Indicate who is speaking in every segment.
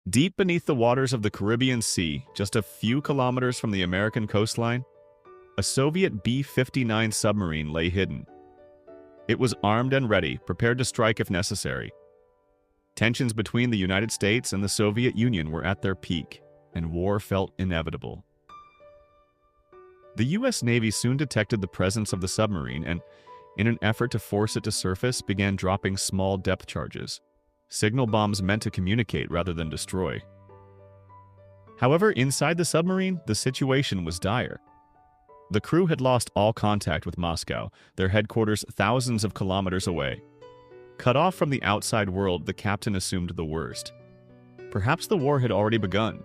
Speaker 1: Deep beneath the waters of the Caribbean Sea, just a few kilometers from the American coastline, a Soviet B-59 submarine lay hidden. It was armed and ready, prepared to strike if necessary. Tensions between the United States and the Soviet Union were at their peak, and war felt inevitable. The U.S. Navy soon detected the presence of the submarine and, in an effort to force it to surface, began dropping small depth charges, signal bombs meant to communicate rather than destroy. However, inside the submarine, the situation was dire. The crew had lost all contact with Moscow, their headquarters thousands of kilometers away. Cut off from the outside world, the captain assumed the worst. Perhaps the war had already begun.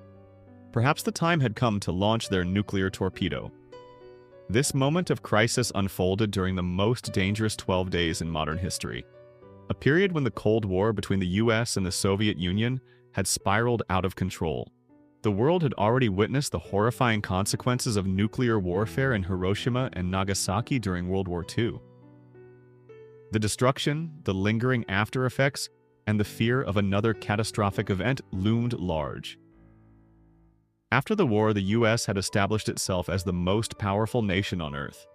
Speaker 1: Perhaps the time had come to launch their nuclear torpedo. This moment of crisis unfolded during the most dangerous 12 days in modern history, a period when the Cold War between the US and the Soviet Union had spiraled out of control. The world had already witnessed the horrifying consequences of nuclear warfare in Hiroshima and Nagasaki during World War II. The destruction, the lingering after effects, and the fear of another catastrophic event loomed large. After the war, the US had established itself as the most powerful nation on Earth.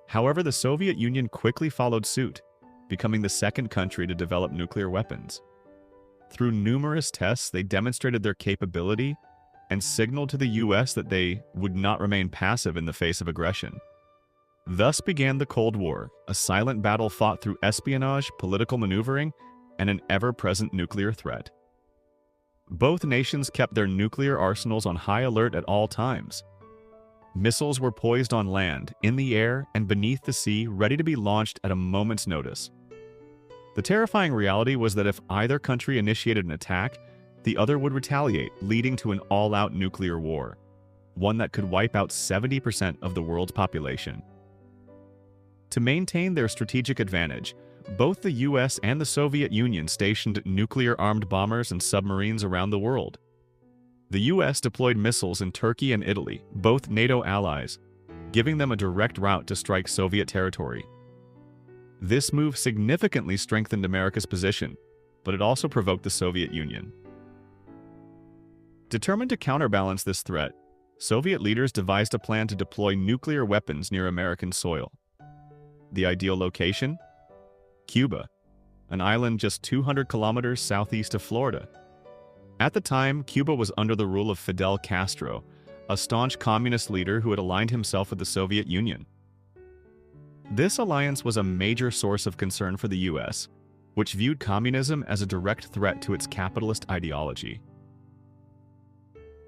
Speaker 1: However, the Soviet Union quickly followed suit, becoming the second country to develop nuclear weapons. Through numerous tests, they demonstrated their capability and signaled to the US that they would not remain passive in the face of aggression. Thus began the Cold War, a silent battle fought through espionage, political maneuvering, and an ever-present nuclear threat. Both nations kept their nuclear arsenals on high alert at all times. Missiles were poised on land, in the air, and beneath the sea, ready to be launched at a moment's notice. The terrifying reality was that if either country initiated an attack, the other would retaliate, leading to an all-out nuclear war, one that could wipe out 70% of the world's population. To maintain their strategic advantage, both the US and the Soviet Union stationed nuclear-armed bombers and submarines around the world. The US deployed missiles in Turkey and Italy, both NATO allies, giving them a direct route to strike Soviet territory. This move significantly strengthened America's position, but it also provoked the Soviet Union. Determined to counterbalance this threat, Soviet leaders devised a plan to deploy nuclear weapons near American soil. The ideal location? Cuba, an island just 200 kilometers southeast of Florida. At the time, Cuba was under the rule of Fidel Castro, a staunch communist leader who had aligned himself with the Soviet Union. This alliance was a major source of concern for the US, which viewed communism as a direct threat to its capitalist ideology.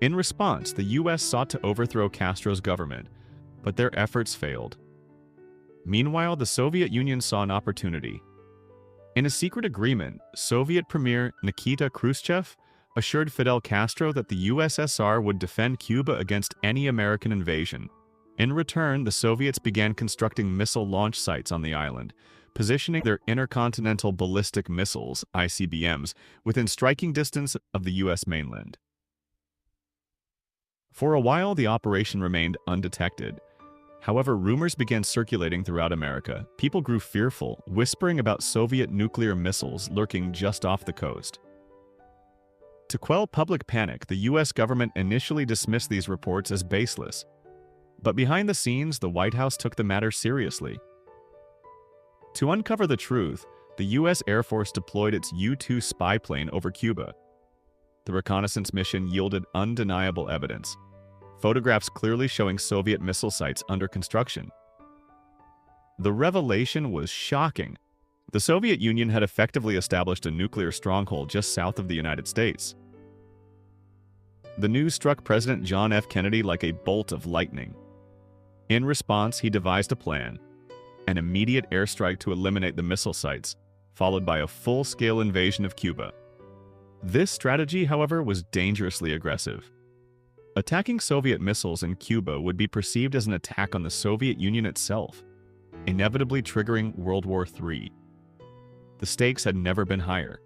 Speaker 1: In response, the US sought to overthrow Castro's government, but their efforts failed. Meanwhile, the Soviet Union saw an opportunity. In a secret agreement, Soviet Premier Nikita Khrushchev assured Fidel Castro that the USSR would defend Cuba against any American invasion. In return, the Soviets began constructing missile launch sites on the island, positioning their intercontinental ballistic missiles, ICBMs, within striking distance of the US mainland. For a while, the operation remained undetected. However, rumors began circulating throughout America. People grew fearful, whispering about Soviet nuclear missiles lurking just off the coast. To quell public panic, the US government initially dismissed these reports as baseless. But behind the scenes, the White House took the matter seriously. To uncover the truth, the US Air Force deployed its U-2 spy plane over Cuba. The reconnaissance mission yielded undeniable evidence. Photographs clearly showing Soviet missile sites under construction. The revelation was shocking. The Soviet Union had effectively established a nuclear stronghold just south of the United States. The news struck President John F. Kennedy like a bolt of lightning. In response, he devised a plan: an immediate airstrike to eliminate the missile sites, followed by a full-scale invasion of Cuba. This strategy, however, was dangerously aggressive. Attacking Soviet missiles in Cuba would be perceived as an attack on the Soviet Union itself, inevitably triggering World War III. The stakes had never been higher.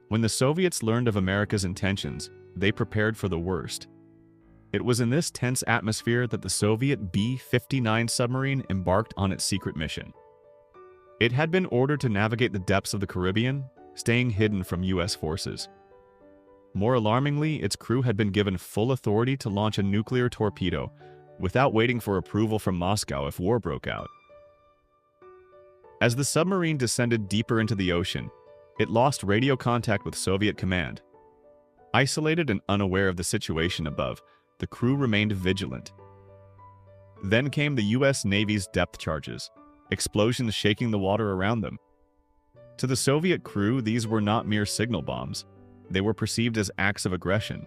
Speaker 1: When the Soviets learned of America's intentions, they prepared for the worst. It was in this tense atmosphere that the Soviet B-59 submarine embarked on its secret mission. It had been ordered to navigate the depths of the Caribbean, staying hidden from US forces. More alarmingly, its crew had been given full authority to launch a nuclear torpedo without waiting for approval from Moscow if war broke out. As the submarine descended deeper into the ocean, it lost radio contact with Soviet command. Isolated and unaware of the situation above, the crew remained vigilant. Then came the U.S. Navy's depth charges, explosions shaking the water around them. To the Soviet crew, these were not mere signal bombs. They were perceived as acts of aggression.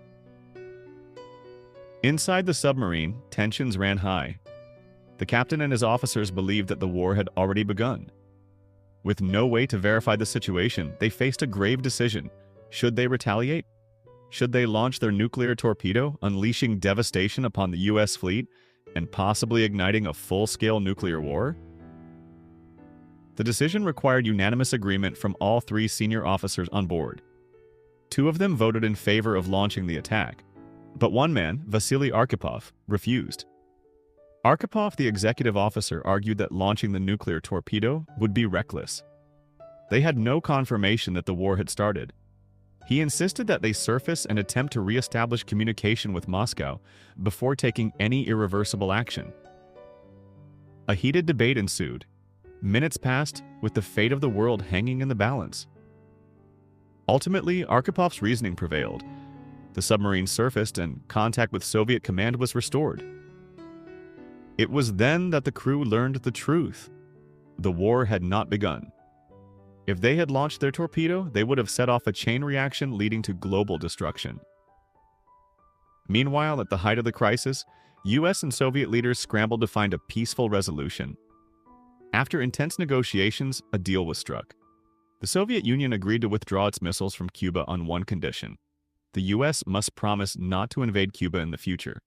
Speaker 1: Inside the submarine, tensions ran high. The captain and his officers believed that the war had already begun. With no way to verify the situation, they faced a grave decision. Should they retaliate? Should they launch their nuclear torpedo, unleashing devastation upon the U.S. fleet and possibly igniting a full-scale nuclear war? The decision required unanimous agreement from all three senior officers on board. Two of them voted in favor of launching the attack, but one man, Vasili Arkhipov, refused. Arkhipov, the executive officer, argued that launching the nuclear torpedo would be reckless. They had no confirmation that the war had started. He insisted that they surface and attempt to re-establish communication with Moscow before taking any irreversible action. A heated debate ensued. Minutes passed, with the fate of the world hanging in the balance. Ultimately, Arkhipov reasoning prevailed. The submarine surfaced and contact with Soviet command was restored. It was then that the crew learned the truth. The war had not begun. If they had launched their torpedo, they would have set off a chain reaction leading to global destruction. Meanwhile, at the height of the crisis, US and Soviet leaders scrambled to find a peaceful resolution. After intense negotiations, a deal was struck. The Soviet Union agreed to withdraw its missiles from Cuba on one condition. The US must promise not to invade Cuba in the future.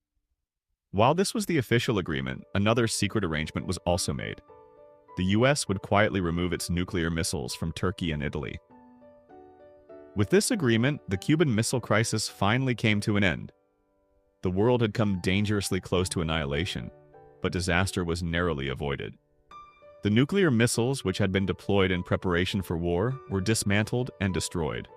Speaker 1: While this was the official agreement, another secret arrangement was also made. The US would quietly remove its nuclear missiles from Turkey and Italy. With this agreement, the Cuban Missile Crisis finally came to an end. The world had come dangerously close to annihilation, but disaster was narrowly avoided. The nuclear missiles, which had been deployed in preparation for war, were dismantled and destroyed.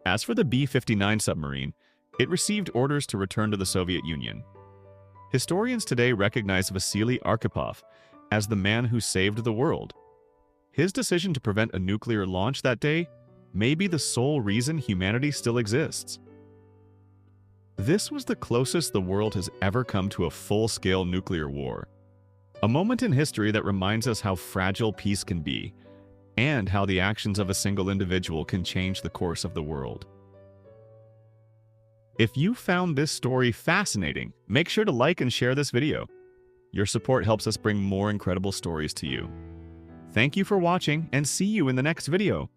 Speaker 1: As for the B-59 submarine, it received orders to return to the Soviet Union. Historians today recognize Vasili Arkhipov as the man who saved the world. His decision to prevent a nuclear launch that day may be the sole reason humanity still exists. This was the closest the world has ever come to a full-scale nuclear war. A moment in history that reminds us how fragile peace can be, and how the actions of a single individual can change the course of the world. If you found this story fascinating, make sure to like and share this video. Your support helps us bring more incredible stories to you. Thank you for watching, and see you in the next video.